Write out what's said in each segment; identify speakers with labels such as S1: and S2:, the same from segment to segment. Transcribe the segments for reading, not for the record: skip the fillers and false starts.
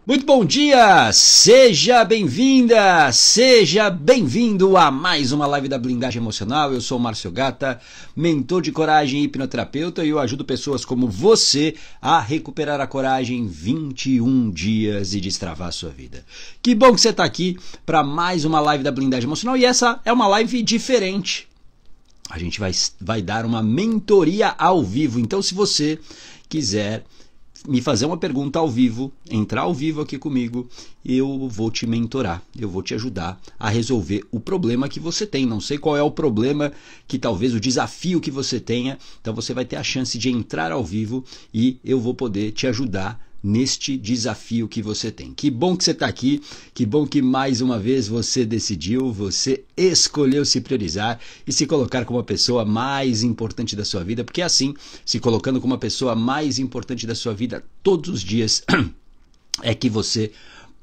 S1: Muito bom dia, seja bem-vinda, seja bem-vindo a mais uma live da Blindagem Emocional. Eu sou o Márcio Gata, mentor de coragem e hipnoterapeuta, e eu ajudo pessoas como você a recuperar a coragem em 21 dias e destravar a sua vida. Que bom que você está aqui para mais uma live da Blindagem Emocional, e essa é uma live diferente. A gente vai dar uma mentoria ao vivo, então se você quiser me fazer uma pergunta ao vivo, entrar ao vivo aqui comigo, eu vou te mentorar, eu vou te ajudar a resolver o problema que você tem. Não sei qual é o problema, que talvez o desafio que você tenha, então você vai ter a chance de entrar ao vivo e eu vou poder te ajudar neste desafio que você tem. Que bom que você está aqui, que bom que mais uma vez você decidiu, você escolheu se priorizar e se colocar como a pessoa mais importante da sua vida, porque assim, se colocando como a pessoa mais importante da sua vida todos os dias, é que você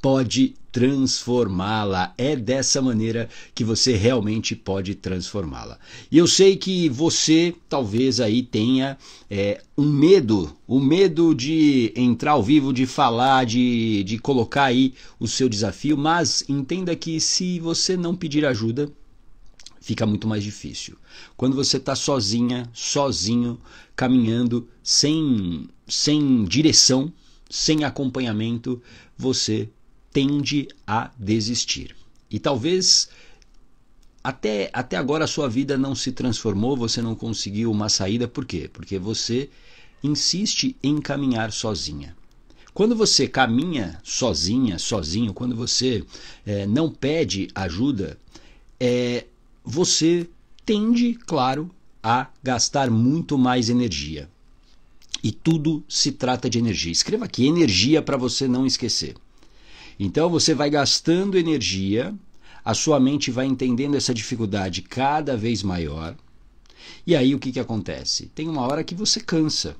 S1: pode transformá-la. É dessa maneira que você realmente pode transformá-la. E eu sei que você talvez aí tenha o medo de entrar ao vivo, de falar, de colocar aí o seu desafio, mas entenda que se você não pedir ajuda, fica muito mais difícil. Quando você está sozinha, sozinho, caminhando, sem direção, sem acompanhamento, você tende a desistir. E talvez até agora a sua vida não se transformou, você não conseguiu uma saída. Por quê? Porque você insiste em caminhar sozinha. Quando você caminha sozinha, sozinho, quando você não pede ajuda, você tende, claro, a gastar muito mais energia. E tudo se trata de energia. Escreva aqui, energia, para você não esquecer. Então você vai gastando energia, a sua mente vai entendendo essa dificuldade cada vez maior, e aí o que acontece? Tem uma hora que você cansa.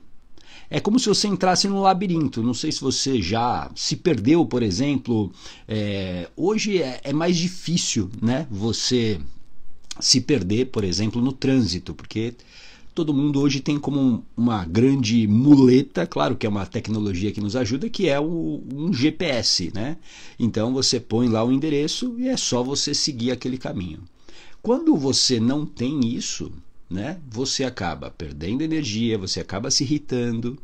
S1: É como se você entrasse num labirinto. Não sei se você já se perdeu, por exemplo. Hoje é mais difícil, né, você se perder, por exemplo, no trânsito, porque todo mundo hoje tem como uma grande muleta, claro que é uma tecnologia que nos ajuda, que é um GPS, né? Então você põe lá o endereço e é só você seguir aquele caminho. Quando você não tem isso, né, você acaba perdendo energia, você acaba se irritando.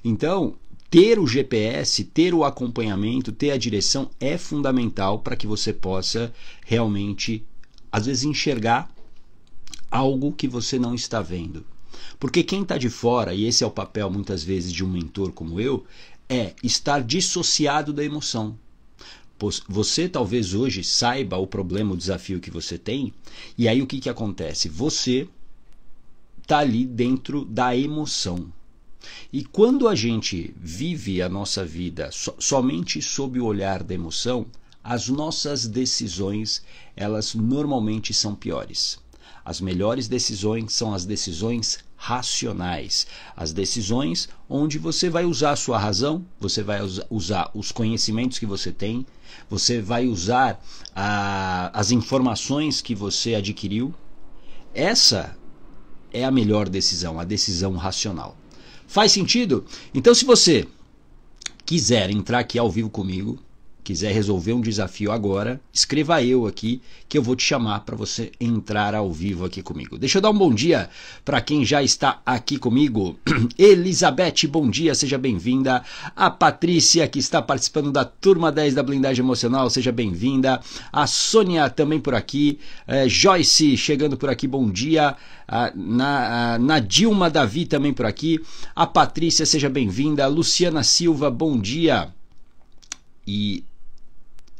S1: Então, ter o GPS, ter o acompanhamento, ter a direção é fundamental para que você possa realmente, às vezes, enxergar algo que você não está vendo. Porque quem está de fora, e esse é o papel muitas vezes de um mentor como eu, é estar dissociado da emoção. Você talvez hoje saiba o problema, o desafio que você tem, e aí o que acontece? Você está ali dentro da emoção. E quando a gente vive a nossa vida somente sob o olhar da emoção, as nossas decisões, elas normalmente são piores. As melhores decisões são as decisões racionais. As decisões onde você vai usar a sua razão, você vai usar os conhecimentos que você tem, você vai usar as informações que você adquiriu. Essa é a melhor decisão, a decisão racional. Faz sentido? Então, se você quiser entrar aqui ao vivo comigo, quiser resolver um desafio agora, escreva eu aqui que eu vou te chamar para você entrar ao vivo aqui comigo. Deixa eu dar um bom dia para quem já está aqui comigo. Elizabeth, bom dia, seja bem-vinda. A Patrícia, que está participando da turma 10 da Blindagem Emocional, seja bem-vinda. A Sônia também por aqui. Joyce chegando por aqui, bom dia. Na Dilma Davi também por aqui. A Patrícia, seja bem-vinda. Luciana Silva, bom dia. E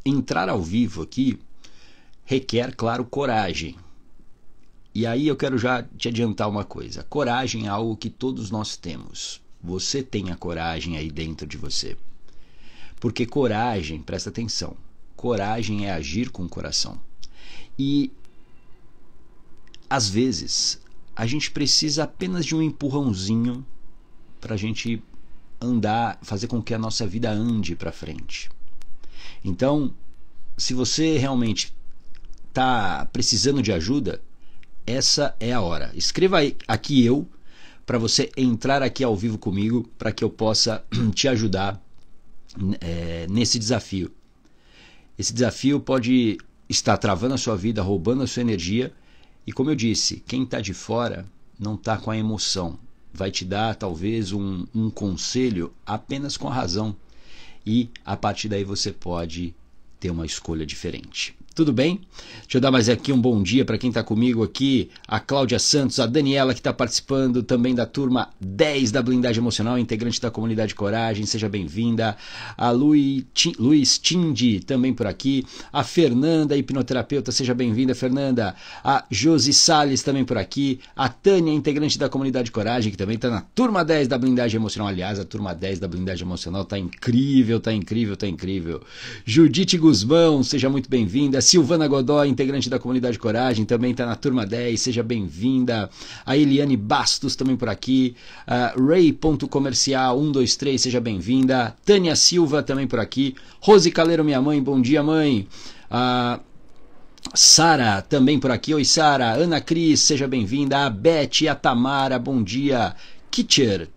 S1: entrar ao vivo aqui requer, claro, coragem. E aí eu quero já te adiantar uma coisa. Coragem é algo que todos nós temos. Você tem a coragem aí dentro de você. Porque coragem, presta atenção, coragem é agir com o coração. E às vezes a gente precisa apenas de um empurrãozinho para a gente andar, fazer com que a nossa vida ande para frente. Então, se você realmente está precisando de ajuda, essa é a hora. Escreva aqui eu, para você entrar aqui ao vivo comigo, para que eu possa te ajudar nesse desafio. Esse desafio pode estar travando a sua vida, roubando a sua energia. E como eu disse, quem está de fora não está com a emoção. Vai te dar talvez um conselho apenas com a razão. E a partir daí você pode ter uma escolha diferente. Tudo bem? Deixa eu dar mais aqui um bom dia para quem está comigo aqui. A Cláudia Santos, a Daniela que está participando também da turma 10 da Blindagem Emocional, integrante da comunidade Coragem, seja bem-vinda. A Luiz Tindi também por aqui. A Fernanda, hipnoterapeuta, seja bem-vinda, Fernanda. A Josi Salles também por aqui. A Tânia, integrante da comunidade Coragem, que também está na turma 10 da Blindagem Emocional. Aliás, a turma 10 da Blindagem Emocional está incrível, está incrível, está incrível. Judite Guzmão, seja muito bem-vinda. Silvana Godoy, integrante da comunidade Coragem, também está na turma 10, seja bem-vinda. A Eliane Bastos também por aqui. Ray.comercial 123, seja bem-vinda. Tânia Silva também por aqui. Rose Caleiro, minha mãe, bom dia, mãe. Sara também por aqui. Oi, Sara. Ana Cris, seja bem-vinda. A Beth e a Tamara, bom dia. Kitcher,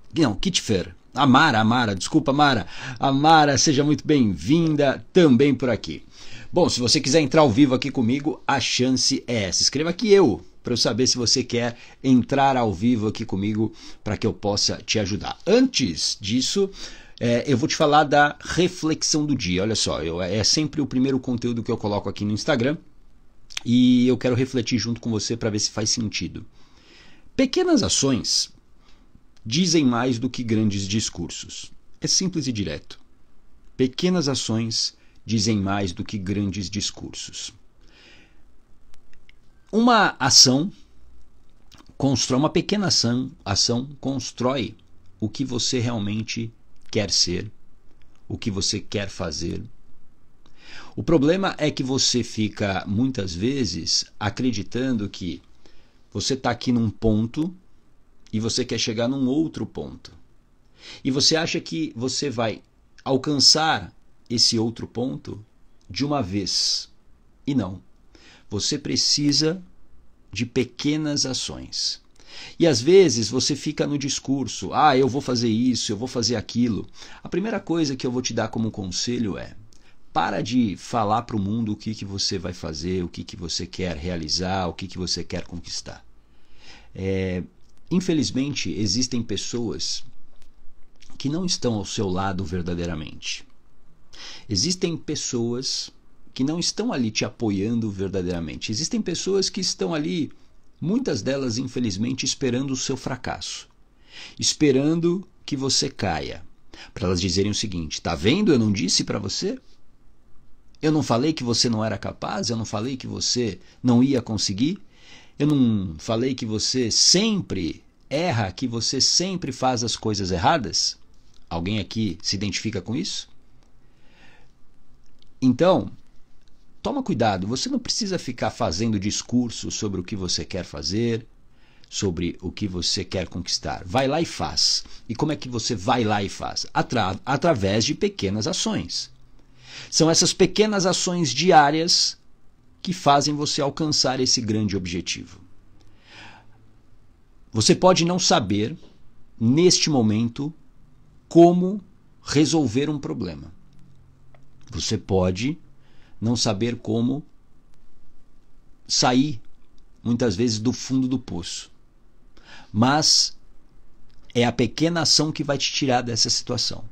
S1: Amara, desculpa, Mara. Amara, seja muito bem-vinda também por aqui. Bom, se você quiser entrar ao vivo aqui comigo, a chance é essa. Escreva aqui para eu saber se você quer entrar ao vivo aqui comigo para que eu possa te ajudar. Antes disso, eu vou te falar da reflexão do dia. Olha só, é sempre o primeiro conteúdo que eu coloco aqui no Instagram e eu quero refletir junto com você para ver se faz sentido. Pequenas ações dizem mais do que grandes discursos. É simples e direto. Pequenas ações dizem mais do que grandes discursos. Uma pequena ação constrói o que você realmente quer ser, o que você quer fazer. O problema é que você fica, muitas vezes, acreditando que você está aqui num ponto e você quer chegar num outro ponto. E você acha que você vai alcançar esse outro ponto de uma vez. E não. Você precisa de pequenas ações. E às vezes você fica no discurso, eu vou fazer isso, eu vou fazer aquilo. A primeira coisa que eu vou te dar como conselho é, para de falar para o mundo o que você vai fazer, o que você quer realizar, o que você quer conquistar. Infelizmente, existem pessoas que não estão ao seu lado verdadeiramente. Existem pessoas que não estão ali te apoiando verdadeiramente. Existem pessoas que estão ali, muitas delas, infelizmente, esperando o seu fracasso. Esperando que você caia. Para elas dizerem o seguinte, tá vendo? Eu não disse para você? Eu não falei que você não era capaz? Eu não falei que você não ia conseguir? Eu não falei que você sempre erra, que você sempre faz as coisas erradas? Alguém aqui se identifica com isso? Então, toma cuidado, você não precisa ficar fazendo discurso sobre o que você quer fazer, sobre o que você quer conquistar. Vai lá e faz. E como é que você vai lá e faz? Através de pequenas ações. São essas pequenas ações diárias que fazem você alcançar esse grande objetivo. Você pode não saber, neste momento, como resolver um problema. Você pode não saber como sair, muitas vezes, do fundo do poço. Mas é a pequena ação que vai te tirar dessa situação.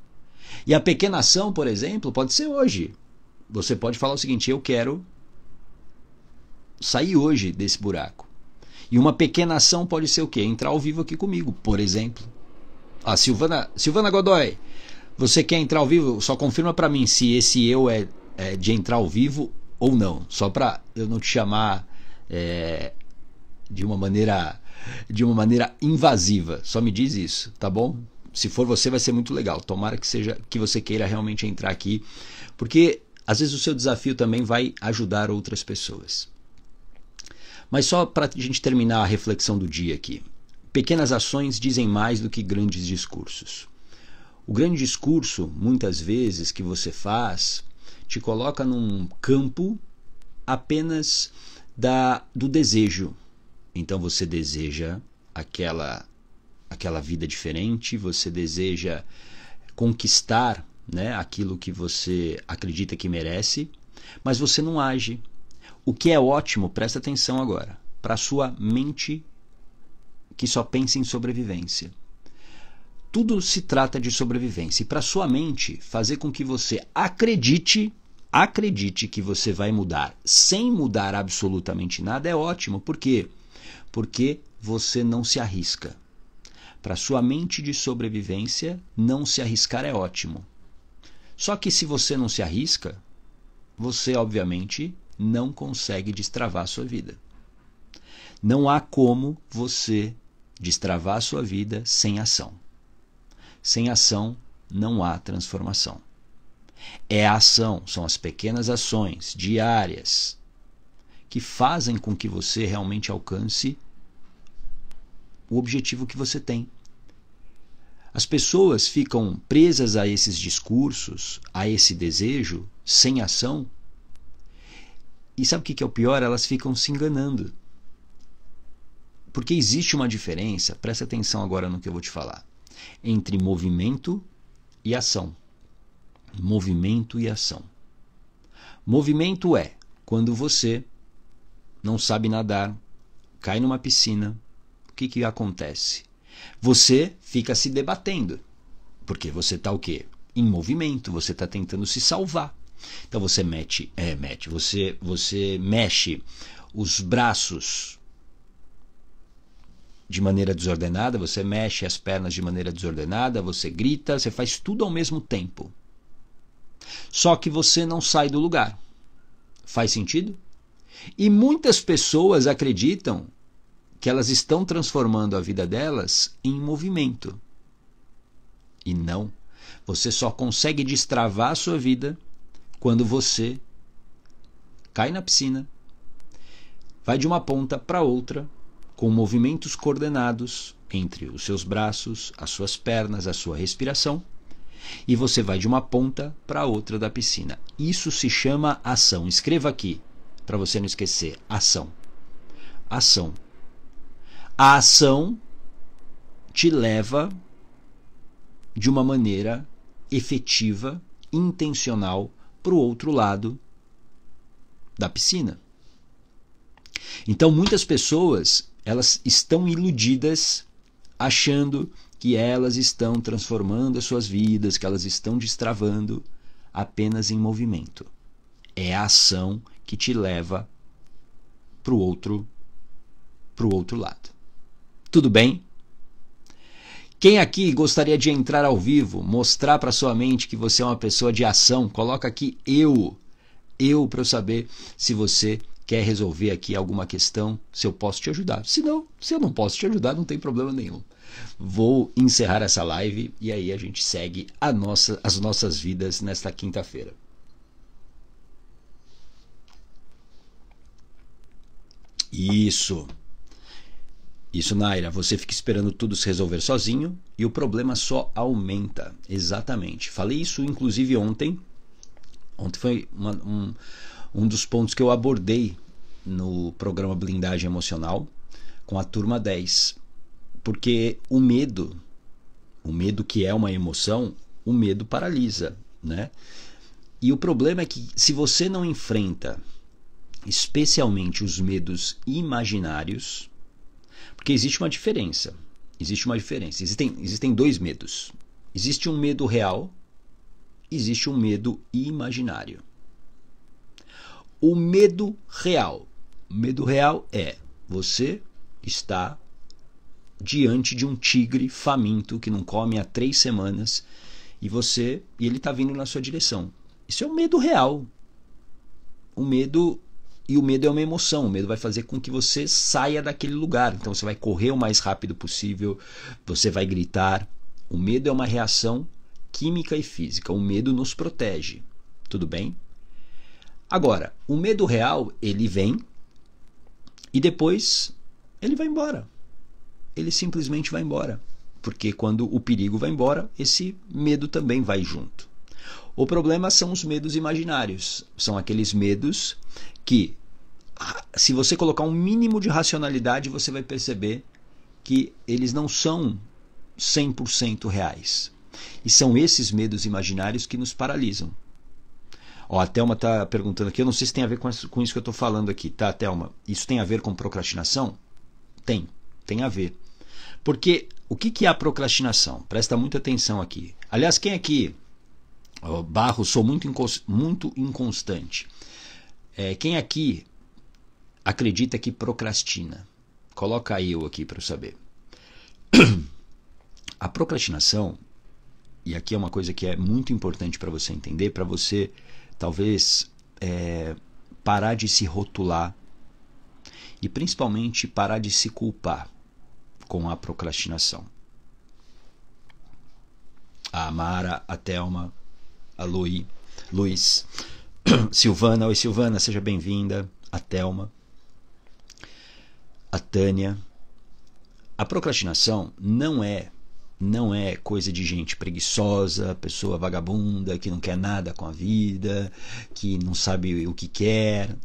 S1: E a pequena ação, por exemplo, pode ser hoje. Você pode falar o seguinte, eu quero sair hoje desse buraco. E uma pequena ação pode ser o quê? Entrar ao vivo aqui comigo, por exemplo. Silvana Godoy, você quer entrar ao vivo? Só confirma para mim se esse eu é de entrar ao vivo ou não. Só para eu não te chamar de uma maneira invasiva. Só me diz isso, tá bom? Se for você, vai ser muito legal. Tomara que seja que você queira realmente entrar aqui, porque às vezes o seu desafio também vai ajudar outras pessoas. Mas só para a gente terminar a reflexão do dia aqui. Pequenas ações dizem mais do que grandes discursos. O grande discurso, muitas vezes, que você faz, te coloca num campo apenas do desejo. Então você deseja aquela vida diferente, você deseja conquistar né, aquilo que você acredita que merece, mas você não age. O que é ótimo, presta atenção agora, para a sua mente que só pensa em sobrevivência. Tudo se trata de sobrevivência. E para sua mente, fazer com que você acredite que você vai mudar sem mudar absolutamente nada é ótimo. Por quê? Porque você não se arrisca. Para sua mente de sobrevivência, não se arriscar é ótimo. Só que se você não se arrisca, você obviamente não consegue destravar a sua vida. Não há como você destravar a sua vida sem ação. Sem ação não há transformação. É a ação, são as pequenas ações diárias que fazem com que você realmente alcance o objetivo que você tem. As pessoas ficam presas a esses discursos, a esse desejo, sem ação. E sabe o que é o pior? Elas ficam se enganando. Porque existe uma diferença, presta atenção agora no que eu vou te falar, entre movimento e ação. Movimento e ação. Movimento é quando você não sabe nadar, cai numa piscina, o que acontece? Você fica se debatendo, porque você está o quê? Em movimento, você está tentando se salvar. Então você você mexe os braços de maneira desordenada, você mexe as pernas de maneira desordenada, você grita, você faz tudo ao mesmo tempo. Só que você não sai do lugar. Faz sentido? E muitas pessoas acreditam que elas estão transformando a vida delas em movimento. E não. Você só consegue destravar a sua vida quando você cai na piscina, vai de uma ponta para outra, com movimentos coordenados entre os seus braços, as suas pernas, a sua respiração, e você vai de uma ponta para outra da piscina. Isso se chama ação. Escreva aqui, para você não esquecer. Ação. Ação. A ação te leva de uma maneira efetiva, intencional, para o outro lado da piscina. Então muitas pessoas, elas estão iludidas achando que elas estão transformando as suas vidas, que elas estão destravando apenas em movimento. É a ação que te leva para o outro lado. Tudo bem? Quem aqui gostaria de entrar ao vivo, mostrar para sua mente que você é uma pessoa de ação? Coloca aqui eu para eu saber se você quer resolver aqui alguma questão, se eu posso te ajudar. Se não, se eu não posso te ajudar, não tem problema nenhum. Vou encerrar essa live e aí a gente segue as nossas vidas nesta quinta-feira. Isso, Naira, você fica esperando tudo se resolver sozinho e o problema só aumenta. Exatamente. Falei isso inclusive ontem. Ontem foi um dos pontos que eu abordei no programa Blindagem Emocional com a turma 10. Porque o medo que é uma emoção, o medo paralisa, né? E o problema é que se você não enfrenta especialmente os medos imaginários, porque existe uma diferença. Existem dois medos. Existe um medo real, existe um medo imaginário. O medo real é você está diante de um tigre faminto que não come há 3 semanas e ele está vindo na sua direção. Isso é um medo real. O medo é uma emoção. O medo vai fazer com que você saia daquele lugar. Então você vai correr o mais rápido possível, você vai gritar. O medo é uma reação química e física. O medo nos protege. Tudo bem? Agora, o medo real, ele vem e depois ele vai embora. Ele simplesmente vai embora. Porque quando o perigo vai embora, esse medo também vai junto. O problema são os medos imaginários. São aqueles medos que, se você colocar um mínimo de racionalidade, você vai perceber que eles não são 100% reais. E são esses medos imaginários que nos paralisam. Ó, a Thelma está perguntando aqui, eu não sei se tem a ver com isso que eu estou falando aqui, tá, Thelma? Isso tem a ver com procrastinação? Tem a ver. Porque o que é a procrastinação? Presta muita atenção aqui. Aliás, quem aqui... Barro, sou muito inconstante. Quem aqui acredita que procrastina? Coloca eu aqui para eu saber. A procrastinação, e aqui é uma coisa que é muito importante para você entender, para você talvez parar de se rotular e principalmente parar de se culpar com a procrastinação. A Mara, a Thelma, a Luiz, Silvana, oi Silvana, seja bem-vinda, a Thelma, a Tânia. A procrastinação não é coisa de gente preguiçosa, pessoa vagabunda, que não quer nada com a vida, que não sabe o que quer.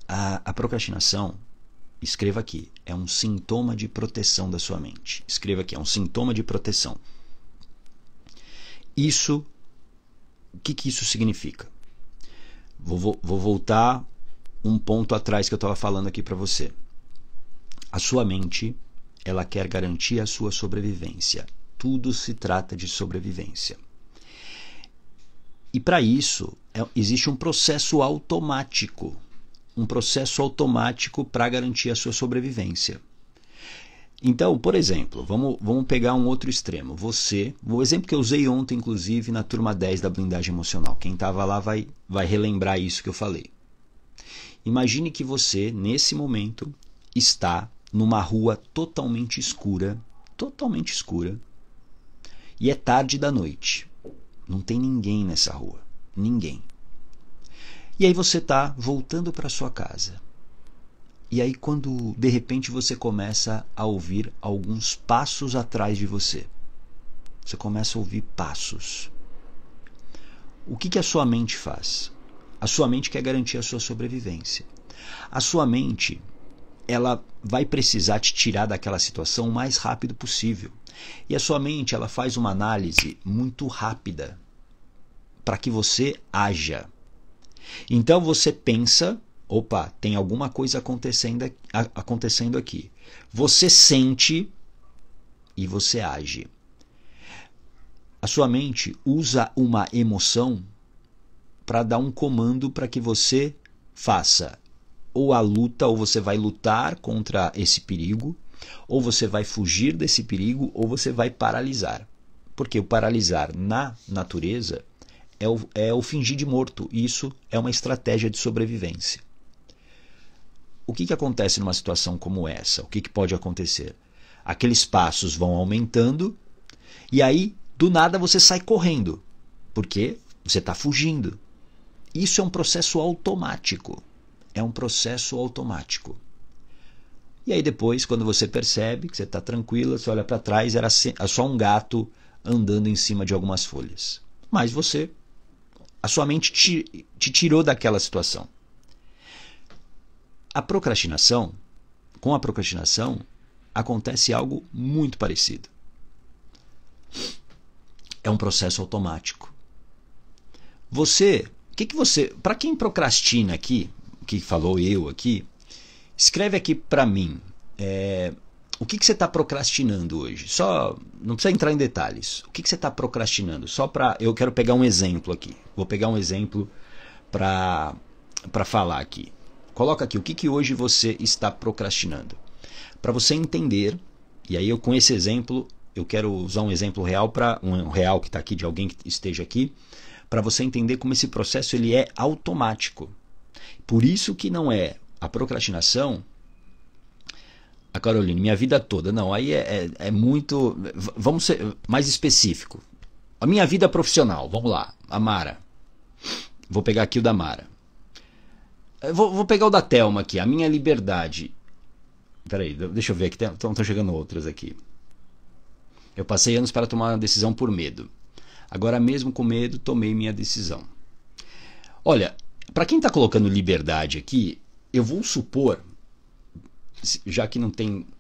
S1: A procrastinação, escreva aqui, é um sintoma de proteção da sua mente. Escreva aqui, é um sintoma de proteção. O que isso significa? Vou voltar um ponto atrás que eu estava falando aqui para você. A sua mente, ela quer garantir a sua sobrevivência. Tudo se trata de sobrevivência. E para isso, existe um processo automático. Um processo automático para garantir a sua sobrevivência. Então, por exemplo, vamos pegar um outro extremo. O exemplo que eu usei ontem, inclusive, na turma 10 da blindagem emocional. Quem estava lá vai relembrar isso que eu falei. Imagine que você, nesse momento, está numa rua totalmente escura, e é tarde da noite. Não tem ninguém nessa rua. Ninguém. E aí você está voltando para sua casa. E aí quando de repente você começa a ouvir alguns passos atrás de você. Você começa a ouvir passos. O que a sua mente faz? A sua mente quer garantir a sua sobrevivência. A sua mente, ela vai precisar te tirar daquela situação o mais rápido possível. E a sua mente, ela faz uma análise muito rápida para que você haja. Então você pensa, opa, tem alguma coisa acontecendo aqui. Você sente e você age. A sua mente usa uma emoção para dar um comando para que você faça ou a luta, ou você vai lutar contra esse perigo, ou você vai fugir desse perigo, ou você vai paralisar. Porque o paralisar na natureza é o fingir de morto. Isso é uma estratégia de sobrevivência. O que acontece numa situação como essa? O que pode acontecer? Aqueles passos vão aumentando e aí, do nada, você sai correndo. Porque você está fugindo. Isso é um processo automático. É um processo automático. E aí depois, quando você percebe que você está tranquila, você olha para trás, era só um gato andando em cima de algumas folhas. Mas a sua mente te tirou daquela situação. Com a procrastinação, acontece algo muito parecido. É um processo automático. Para quem procrastina aqui, que falou eu aqui, escreve aqui para mim, o que você está procrastinando hoje? Só, não precisa entrar em detalhes. O que você está procrastinando? Eu quero pegar um exemplo aqui. Vou pegar um exemplo para falar aqui. Coloca aqui, o que hoje você está procrastinando? Para você entender, e aí com esse exemplo, eu quero usar um exemplo real, um real que está aqui, de alguém que esteja aqui, para você entender como esse processo ele é automático. Por isso que não é a procrastinação, a Caroline, minha vida toda. Não, aí é muito... Vamos ser mais específico. A minha vida profissional, vamos lá, a Mara. Vou pegar aqui o da Mara. Vou pegar o da Thelma aqui, a minha liberdade. Peraí, deixa eu ver aqui, estão chegando outras aqui. Eu passei anos para tomar uma decisão por medo. Agora mesmo com medo, tomei minha decisão. Olha, para quem está colocando liberdade aqui, eu vou supor, já que não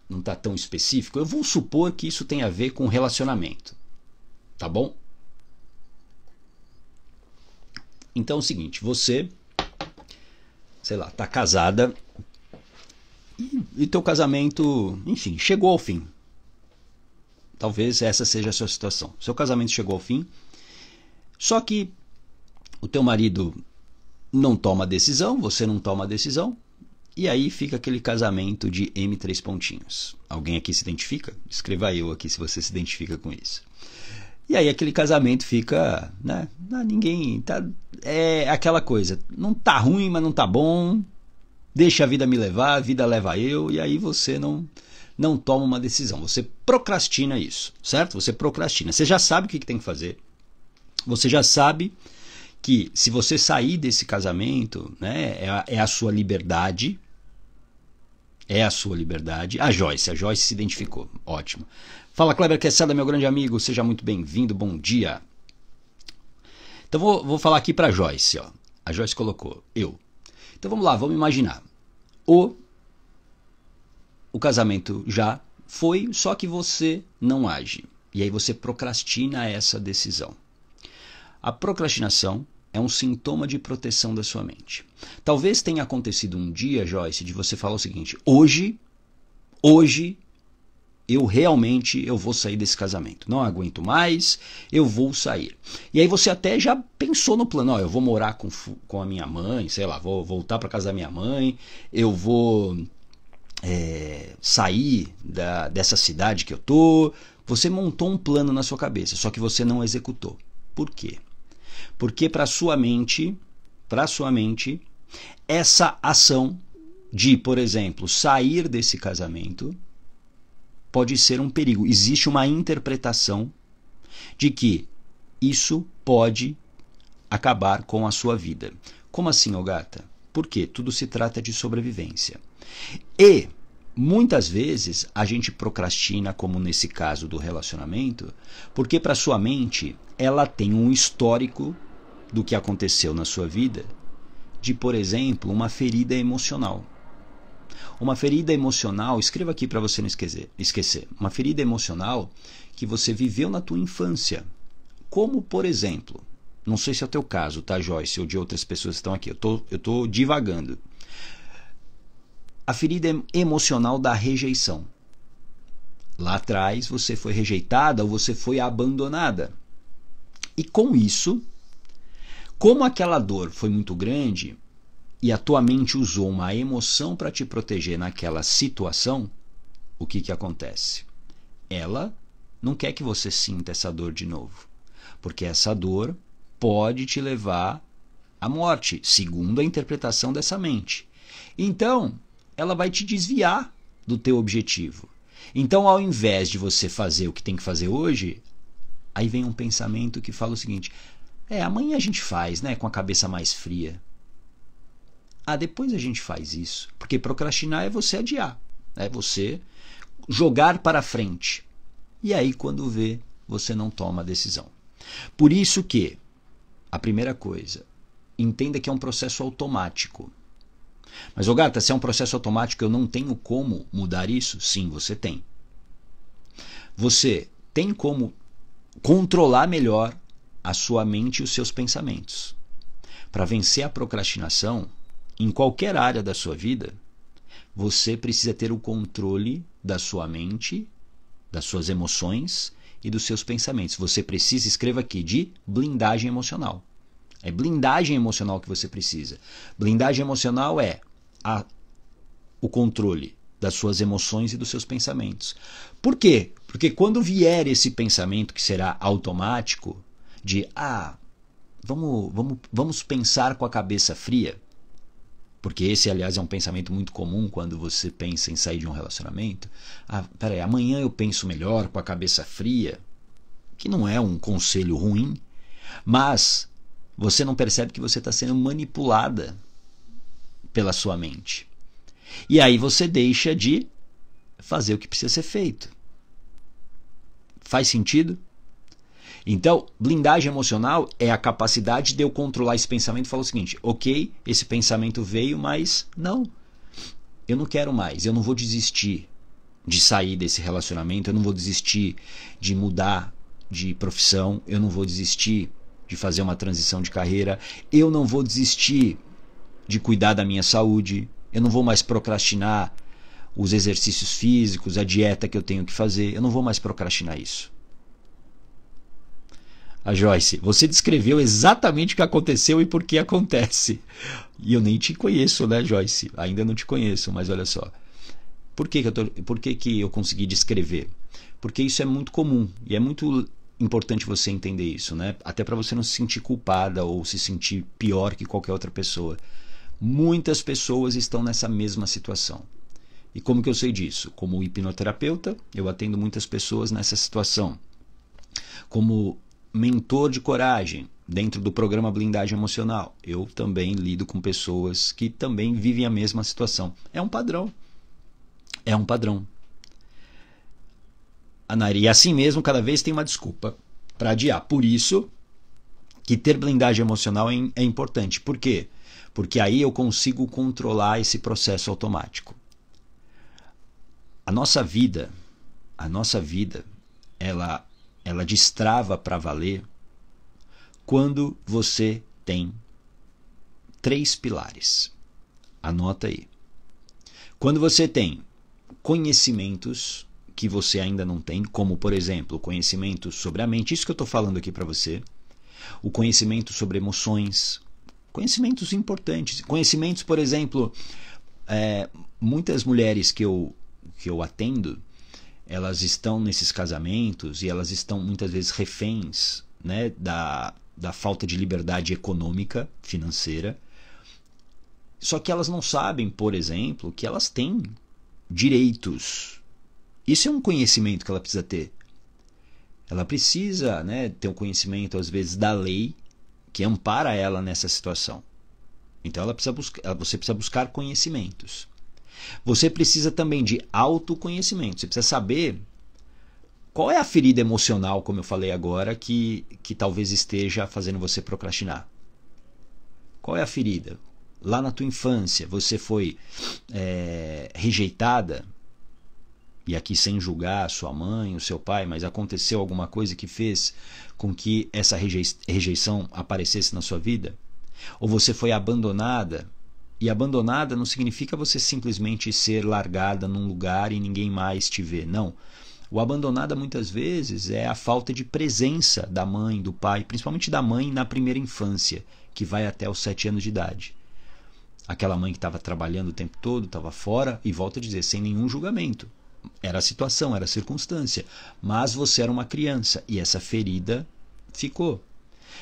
S1: está tão específico, eu vou supor que isso tem a ver com relacionamento. Tá bom? Então é o seguinte, você, sei lá, tá casada e teu casamento, enfim, chegou ao fim. Talvez essa seja a sua situação. Seu casamento chegou ao fim, só que o teu marido não toma decisão, você não toma decisão, e aí fica aquele casamento de M3 pontinhos. Alguém aqui se identifica? Escreva eu aqui se você se identifica com isso. E aí aquele casamento fica, né? Ninguém tá, é aquela coisa, não tá ruim, mas não tá bom. Deixa a vida me levar, a vida leva eu, e aí você não toma uma decisão. Você procrastina isso, certo? Você procrastina. Você já sabe o que tem que fazer. Você já sabe que se você sair desse casamento, né, é a sua liberdade. É a sua liberdade. A Joyce se identificou. Ótimo. Fala, Kleber Quesada, meu grande amigo. Seja muito bem-vindo. Bom dia. Então vou falar aqui para a Joyce. Ó. A Joyce colocou eu. Então vamos lá, vamos imaginar. O casamento já foi, só que você não age. E aí você procrastina essa decisão. A procrastinação é um sintoma de proteção da sua mente. Talvez tenha acontecido um dia, Joyce, de você falar o seguinte: hoje eu realmente vou sair desse casamento. Não aguento mais, eu vou sair. E aí você até já pensou no plano: ó, eu vou morar com a minha mãe, sei lá, vou voltar para casa da minha mãe, eu vou sair dessa cidade que eu tô. Você montou um plano na sua cabeça, só que você não executou. Por quê? Porque para sua mente, essa ação de, por exemplo, sair desse casamento pode ser um perigo. Existe uma interpretação de que isso pode acabar com a sua vida. Como assim, ô gata? Porque tudo se trata de sobrevivência. E muitas vezes a gente procrastina, como nesse caso do relacionamento, porque para sua mente ela tem um histórico do que aconteceu na sua vida, de, por exemplo, uma ferida emocional. Uma ferida emocional, escreva aqui para você não esquecer. Uma ferida emocional que você viveu na tua infância. Como, por exemplo, não sei se é o teu caso, tá, Joyce, ou de outras pessoas que estão aqui. Eu tô divagando. A ferida emocional da rejeição. Lá atrás você foi rejeitada ou você foi abandonada. E com isso, como aquela dor foi muito grande e a tua mente usou uma emoção para te proteger naquela situação, o que acontece? Ela não quer que você sinta essa dor de novo, porque essa dor pode te levar à morte, segundo a interpretação dessa mente. Então, ela vai te desviar do teu objetivo. Então, ao invés de você fazer o que tem que fazer hoje, aí vem um pensamento que fala o seguinte: amanhã a gente faz, né, com a cabeça mais fria. Depois a gente faz isso. Porque procrastinar é você adiar, é você jogar para frente. E aí, quando vê, você não toma a decisão. Por isso que, a primeira coisa, entenda que é um processo automático. Mas, ô gata, se é um processo automático, eu não tenho como mudar isso? Sim, você tem. Você tem como controlar melhor a sua mente e os seus pensamentos. Para vencer a procrastinação, em qualquer área da sua vida, você precisa ter o controle da sua mente, das suas emoções e dos seus pensamentos. Você precisa, escreva aqui, de blindagem emocional. É blindagem emocional que você precisa. Blindagem emocional é o controle das suas emoções e dos seus pensamentos. Por quê? Porque quando vier esse pensamento que será automático, de vamos pensar com a cabeça fria, porque esse, aliás, é um pensamento muito comum quando você pensa em sair de um relacionamento. Peraí, amanhã eu penso melhor com a cabeça fria, que não é um conselho ruim, mas você não percebe que você está sendo manipulada pela sua mente. E aí você deixa de fazer o que precisa ser feito. Faz sentido? Então, blindagem emocional é a capacidade de eu controlar esse pensamento e falar o seguinte: ok, esse pensamento veio, mas não, eu não quero mais, eu não vou desistir de sair desse relacionamento, eu não vou desistir de mudar de profissão, eu não vou desistir de fazer uma transição de carreira. Eu não vou desistir de cuidar da minha saúde. Eu não vou mais procrastinar os exercícios físicos, a dieta que eu tenho que fazer. Eu não vou mais procrastinar isso. A Joyce, você descreveu exatamente o que aconteceu e por que acontece. E eu nem te conheço, né, Joyce? Ainda não te conheço, mas olha só. Por que eu consegui descrever? Porque isso é muito comum e é muito importante você entender isso, né? Até para você não se sentir culpada ou se sentir pior que qualquer outra pessoa. Muitas pessoas estão nessa mesma situação. E como que eu sei disso? Como hipnoterapeuta, eu atendo muitas pessoas nessa situação. Como mentor de coragem, dentro do programa Blindagem Emocional, eu também lido com pessoas que também vivem a mesma situação. É um padrão. É um padrão. E assim mesmo, cada vez tem uma desculpa para adiar. Por isso que ter blindagem emocional é importante. Por quê? Porque aí eu consigo controlar esse processo automático. A nossa vida, ela destrava para valer quando você tem 3 pilares. Anota aí. Quando você tem conhecimentos que você ainda não tem, como, por exemplo, o conhecimento sobre a mente, isso que eu estou falando aqui para você, o conhecimento sobre emoções, conhecimentos importantes, conhecimentos, por exemplo, muitas mulheres que eu atendo, elas estão nesses casamentos e elas estão muitas vezes reféns, né, da falta de liberdade econômica, financeira, só que elas não sabem, por exemplo, que elas têm direitos. Isso é um conhecimento que ela precisa ter. Ela precisa, né, ter um conhecimento, às vezes, da lei que ampara ela nessa situação. Então você precisa buscar conhecimentos. Você precisa também de autoconhecimento. Você precisa saber qual é a ferida emocional, como eu falei agora, que talvez esteja fazendo você procrastinar. Qual é a ferida? Lá na tua infância, você foi rejeitada, e aqui sem julgar a sua mãe, o seu pai, mas aconteceu alguma coisa que fez com que essa rejeição aparecesse na sua vida? Ou você foi abandonada? E abandonada não significa você simplesmente ser largada num lugar e ninguém mais te vê. Não. O abandonada muitas vezes é a falta de presença da mãe, do pai, principalmente da mãe na primeira infância, que vai até os 7 anos de idade. Aquela mãe que estava trabalhando o tempo todo, estava fora, e volto a dizer, sem nenhum julgamento. Era a situação, era a circunstância. Mas você era uma criança e essa ferida ficou.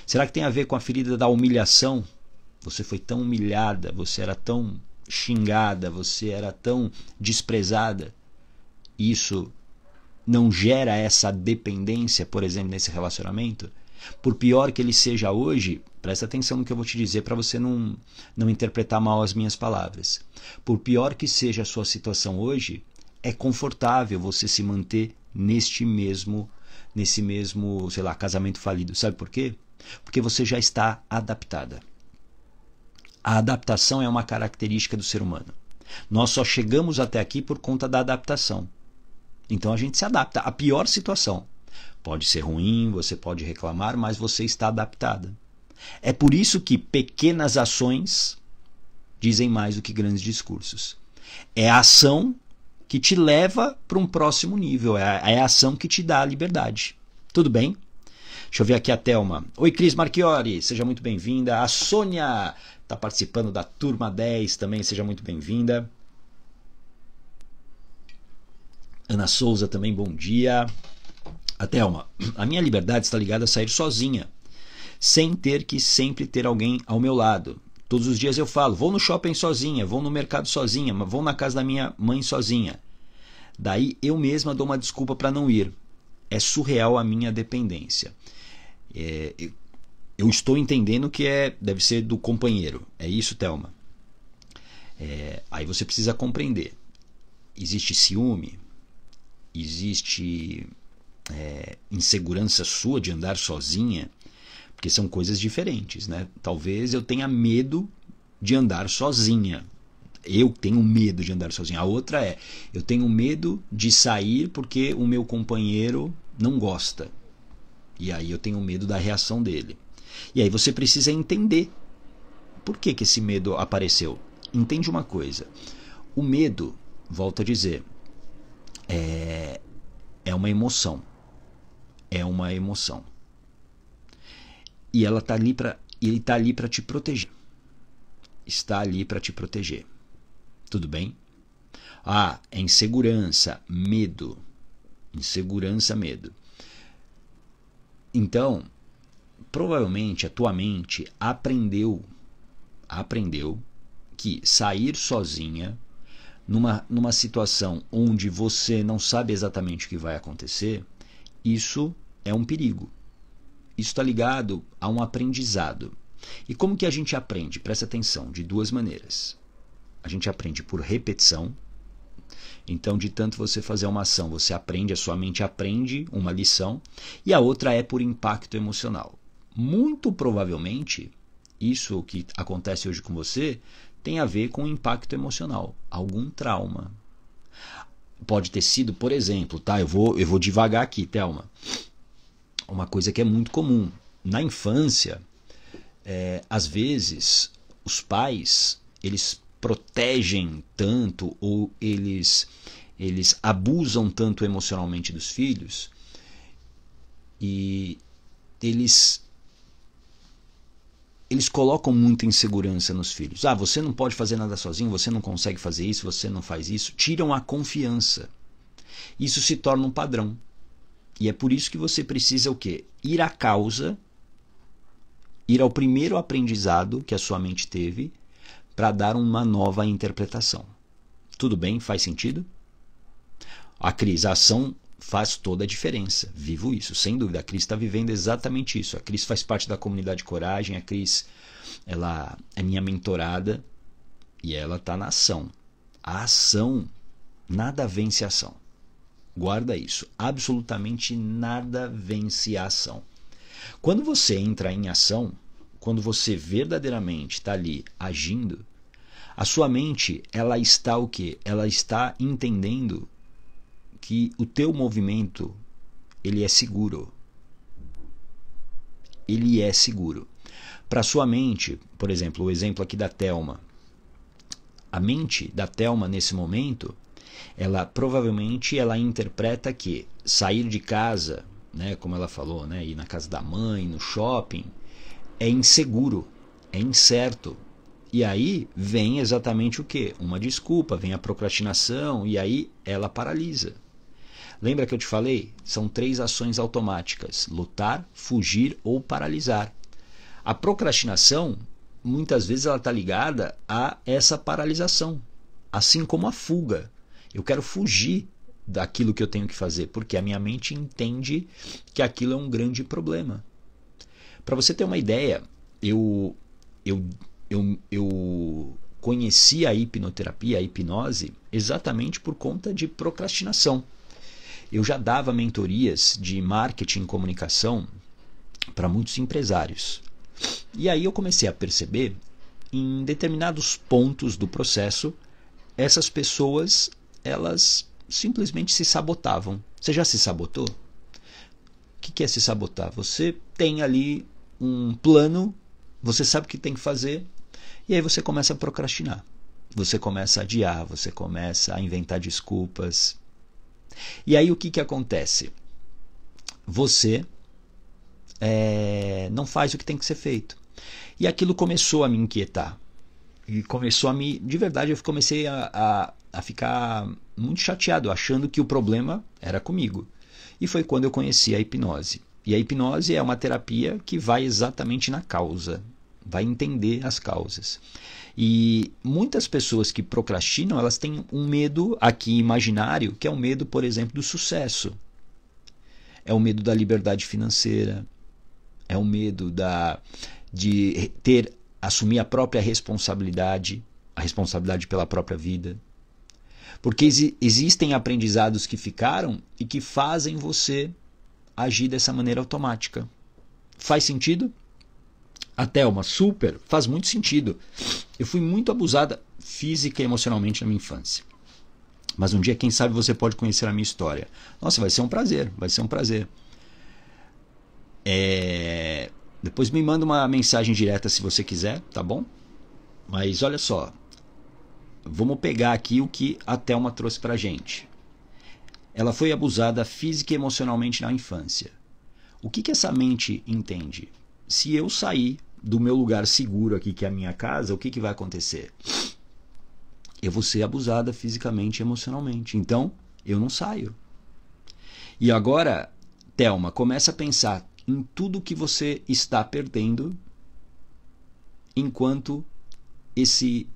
S1: Será que tem a ver com a ferida da humilhação? Você foi tão humilhada, você era tão xingada, você era tão desprezada. Isso não gera essa dependência, por exemplo, nesse relacionamento? Por pior que ele seja hoje, presta atenção no que eu vou te dizer para você não interpretar mal as minhas palavras. Por pior que seja a sua situação hoje, é confortável você se manter nesse mesmo, sei lá, casamento falido. Sabe por quê? Porque você já está adaptada. A adaptação é uma característica do ser humano. Nós só chegamos até aqui por conta da adaptação. Então a gente se adapta à pior situação. Pode ser ruim, você pode reclamar, mas você está adaptada. É por isso que pequenas ações dizem mais do que grandes discursos. É a ação que te leva para um próximo nível. É a ação que te dá a liberdade. Tudo bem? Deixa eu ver aqui a Thelma. Oi, Cris Marchiori, seja muito bem-vinda. A Sônia está participando da Turma 10 também, seja muito bem-vinda. Ana Souza também, bom dia. A Thelma, a minha liberdade está ligada a sair sozinha, sem ter que sempre ter alguém ao meu lado. Todos os dias eu falo, vou no shopping sozinha, vou no mercado sozinha, vou na casa da minha mãe sozinha. Daí eu mesma dou uma desculpa para não ir. É surreal a minha dependência. Eu estou entendendo que deve ser do companheiro. É isso, Thelma? Aí você precisa compreender. Existe ciúme? Existe insegurança sua de andar sozinha? Porque são coisas diferentes, né? Talvez eu tenha medo de andar sozinha. Eu tenho medo de andar sozinha. A outra eu tenho medo de sair porque o meu companheiro não gosta. E aí eu tenho medo da reação dele. E aí você precisa entender por que esse medo apareceu. Entende uma coisa, o medo, volto a dizer, é uma emoção. É uma emoção. E ele está ali para te proteger. Está ali para te proteger. Tudo bem? Ah, é insegurança, medo. Insegurança, medo. Então, provavelmente a tua mente aprendeu que sair sozinha numa situação onde você não sabe exatamente o que vai acontecer, isso é um perigo. Isso está ligado a um aprendizado. E como que a gente aprende? Presta atenção, de duas maneiras. A gente aprende por repetição. Então, de tanto você fazer uma ação, você aprende, a sua mente aprende uma lição. E a outra é por impacto emocional. Muito provavelmente, isso que acontece hoje com você tem a ver com impacto emocional, algum trauma. Pode ter sido, por exemplo, tá? Eu vou devagar aqui, Thelma. Uma coisa que é muito comum. Na infância, às vezes, os pais, eles protegem tanto ou eles abusam tanto emocionalmente dos filhos e eles colocam muita insegurança nos filhos. Ah, você não pode fazer nada sozinho, você não consegue fazer isso, você não faz isso. Tiram a confiança. Isso se torna um padrão. E é por isso que você precisa o quê? Ir à causa, ir ao primeiro aprendizado que a sua mente teve para dar uma nova interpretação. Tudo bem? Faz sentido? A Cris, a ação faz toda a diferença. Vivo isso, sem dúvida. A Cris está vivendo exatamente isso. A Cris faz parte da comunidade Coragem. A Cris, ela é minha mentorada e ela está na ação. A ação, nada vence a ação. Guarda isso. Absolutamente nada vence a ação. Quando você entra em ação, quando você verdadeiramente está ali agindo, a sua mente, ela está o quê? Ela está entendendo que o teu movimento, ele é seguro. Ele é seguro. Para sua mente, por exemplo, o exemplo aqui da Thelma. A mente da Thelma, nesse momento, ela provavelmente ela interpreta que sair de casa, né, como ela falou, né, ir na casa da mãe, no shopping, é inseguro, é incerto. E aí vem exatamente o quê? Uma desculpa, vem a procrastinação e aí ela paralisa. Lembra que eu te falei? São 3 ações automáticas: lutar, fugir ou paralisar. A procrastinação, muitas vezes, ela está ligada a essa paralisação, assim como a fuga. Eu quero fugir daquilo que eu tenho que fazer, porque a minha mente entende que aquilo é um grande problema. Para você ter uma ideia, eu conheci a hipnoterapia, a hipnose, exatamente por conta de procrastinação. Eu já dava mentorias de marketing e comunicação para muitos empresários. E aí eu comecei a perceber, em determinados pontos do processo, essas pessoas, elas simplesmente se sabotavam. Você já se sabotou? O que é se sabotar? Você tem ali um plano, você sabe o que tem que fazer, e aí você começa a procrastinar. Você começa a adiar, você começa a inventar desculpas. E aí o que acontece? Você não faz o que tem que ser feito. E aquilo começou a me inquietar. E começou a me... De verdade, eu comecei a ficar muito chateado, achando que o problema era comigo. E foi quando eu conheci a hipnose. E a hipnose é uma terapia que vai exatamente na causa. Vai entender as causas. E muitas pessoas que procrastinam, elas têm um medo aqui imaginário, que é o medo, por exemplo, do sucesso. É o medo da liberdade financeira. É o medo de assumir a própria responsabilidade, a responsabilidade pela própria vida. Porque existem aprendizados que ficaram e que fazem você agir dessa maneira automática. Faz sentido? A Thelma, super, faz muito sentido. Eu fui muito abusada física e emocionalmente na minha infância. Mas um dia, quem sabe, você pode conhecer a minha história. Nossa, vai ser um prazer, vai ser um prazer. Depois me manda uma mensagem direta se você quiser, tá bom? Mas olha só, vamos pegar aqui o que a Thelma trouxe pra gente. Ela foi abusada física e emocionalmente na infância. O que essa mente entende? Se eu sair do meu lugar seguro aqui, que é a minha casa, o que vai acontecer? Eu vou ser abusada fisicamente e emocionalmente. Então, eu não saio. E agora, Thelma, começa a pensar em tudo que você está perdendo enquanto esse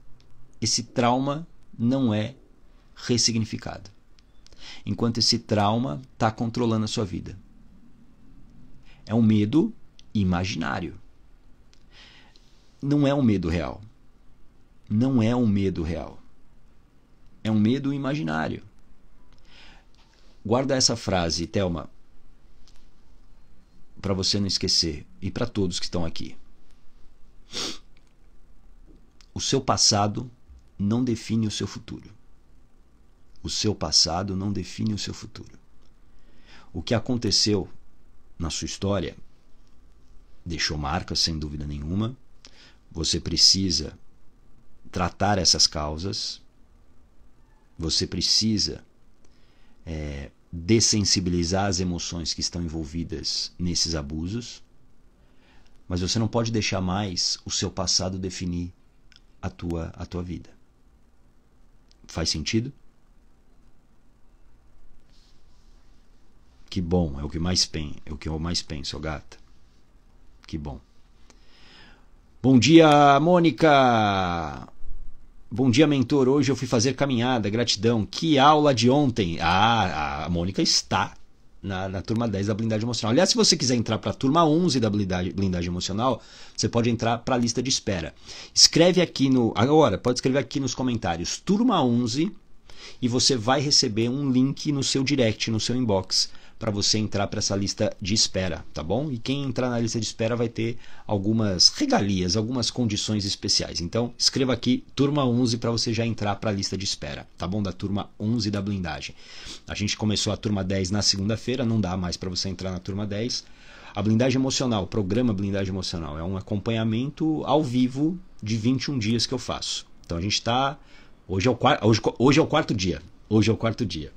S1: trauma não é ressignificado. Enquanto esse trauma está controlando a sua vida. É um medo imaginário. Não é um medo real. Não é um medo real. É um medo imaginário. Guarda essa frase, Thelma, para você não esquecer, e para todos que estão aqui. O seu passado não define o seu futuro. O seu passado não define o seu futuro. O que aconteceu na sua história deixou marcas, sem dúvida nenhuma. Você precisa tratar essas causas. Você precisa dessensibilizar as emoções que estão envolvidas nesses abusos. Mas você não pode deixar mais o seu passado definir a tua vida. Faz sentido? Que bom, é o que eu mais penso, gata. Que bom. Bom dia, Mônica. Bom dia, mentor. Hoje eu fui fazer caminhada, gratidão. Que aula de ontem. A Mônica está na turma 10 da blindagem emocional. Aliás, se você quiser entrar para a turma 11 da blindagem emocional, você pode entrar para a lista de espera. Escreve aqui pode escrever aqui nos comentários, turma 11, e você vai receber um link no seu direct, no seu inbox, para você entrar para essa lista de espera, tá bom? E quem entrar na lista de espera vai ter algumas regalias, algumas condições especiais. Então, escreva aqui turma 11 para você já entrar para a lista de espera, tá bom? Da turma 11 da blindagem. A gente começou a turma 10 na segunda-feira, não dá mais para você entrar na turma 10. A blindagem emocional, o programa blindagem emocional, é um acompanhamento ao vivo de 21 dias que eu faço. Então a gente está... Hoje é o quarto dia. Hoje é o quarto dia.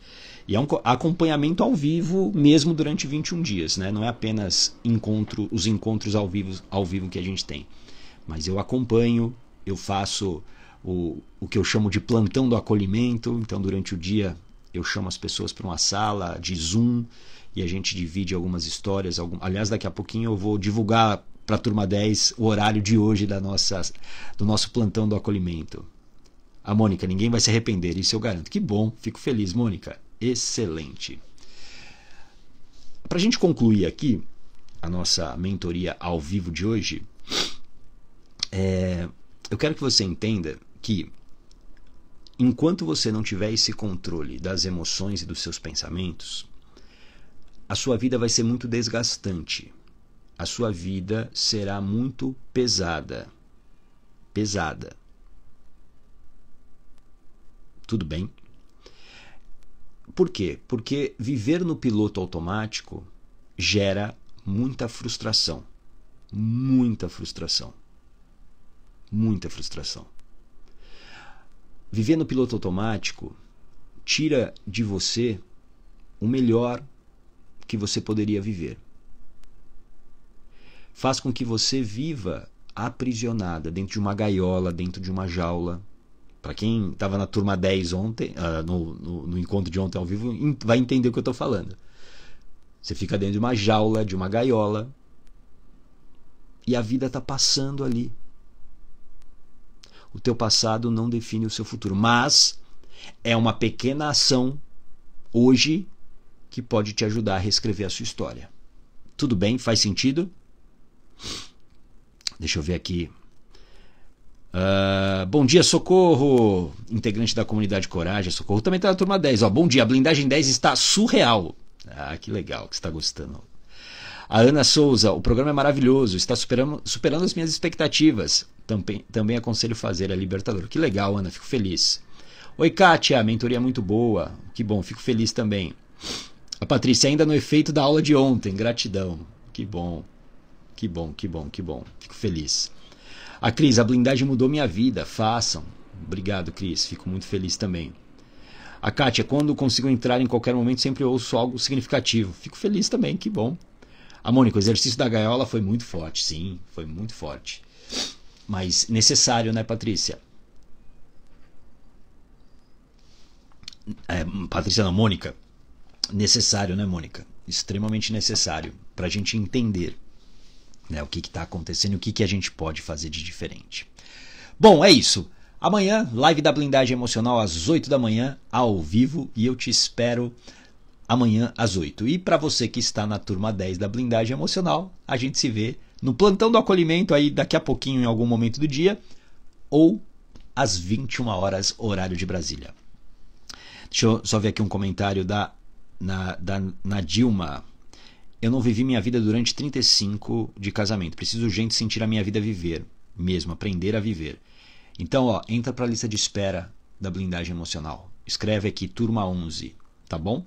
S1: E é um acompanhamento ao vivo mesmo durante 21 dias, né? Não é apenas os encontros ao vivo que a gente tem. Mas eu acompanho, eu faço o que eu chamo de plantão do acolhimento. Então, durante o dia, eu chamo as pessoas para uma sala de Zoom e a gente divide algumas histórias. Aliás, daqui a pouquinho eu vou divulgar para a turma 10 o horário de hoje do nosso plantão do acolhimento. A Mônica, ninguém vai se arrepender, isso eu garanto. Que bom, fico feliz, Mônica. Excelente. Para a gente concluir aqui a nossa mentoria ao vivo de hoje, eu quero que você entenda que enquanto você não tiver esse controle das emoções e dos seus pensamentos, a sua vida vai ser muito desgastante. A sua vida será muito pesada. Pesada. Tudo bem? Por quê? Porque viver no piloto automático gera muita frustração. Muita frustração. Muita frustração. Viver no piloto automático tira de você o melhor que você poderia viver. Faz com que você viva aprisionada dentro de uma gaiola, dentro de uma jaula. Para quem estava na turma 10 ontem, no encontro de ontem ao vivo, vai entender o que eu estou falando. Você fica dentro de uma jaula, de uma gaiola, e a vida está passando ali. O teu passado não define o seu futuro, mas é uma pequena ação hoje que pode te ajudar a reescrever a sua história. Tudo bem? Faz sentido? Deixa eu ver aqui. Bom dia, Socorro, integrante da comunidade Coragem. Socorro também está na turma 10. Bom dia, a blindagem 10 está surreal. Que legal que você está gostando. A Ana Souza, o programa é maravilhoso, está superando as minhas expectativas. Também aconselho fazer, é libertador. Que legal, Ana, fico feliz. Oi, Kátia, a mentoria é muito boa. Que bom, fico feliz também. A Patrícia, ainda no efeito da aula de ontem, gratidão. Que bom. Que bom, que bom, que bom. Fico feliz. A Cris, a blindagem mudou minha vida. Façam. Obrigado, Cris. Fico muito feliz também. A Kátia, quando consigo entrar em qualquer momento, sempre ouço algo significativo. Fico feliz também, que bom. A Mônica, o exercício da gaiola foi muito forte. Sim, foi muito forte. Mas necessário, né, Patrícia? Patrícia não, Mônica. Necessário, né, Mônica? Extremamente necessário para a gente entender, né, o que está acontecendo e o que a gente pode fazer de diferente. Bom, é isso. Amanhã, live da blindagem emocional às 8 da manhã, ao vivo, e eu te espero amanhã às 8. E para você que está na turma 10 da blindagem emocional, a gente se vê no plantão do acolhimento aí daqui a pouquinho, em algum momento do dia, ou às 21 horas, horário de Brasília. Deixa eu só ver aqui um comentário da Dilma. Eu não vivi minha vida durante 35 de casamento. Preciso urgente sentir a minha vida viver, mesmo, aprender a viver. Então, ó, entra para a lista de espera da blindagem emocional. Escreve aqui, turma 11, tá bom?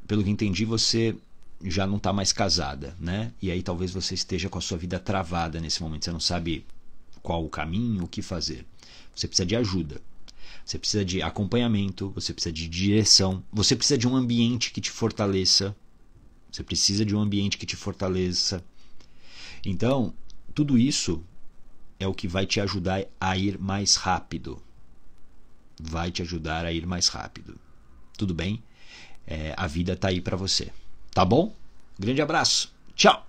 S1: Pelo que entendi, você já não está mais casada, né? E aí talvez você esteja com a sua vida travada nesse momento. Você não sabe qual o caminho, o que fazer. Você precisa de ajuda. Você precisa de acompanhamento, você precisa de direção, você precisa de um ambiente que te fortaleça. Você precisa de um ambiente que te fortaleça. Então, tudo isso é o que vai te ajudar a ir mais rápido. Vai te ajudar a ir mais rápido. Tudo bem? A vida está aí para você. Tá bom? Grande abraço. Tchau!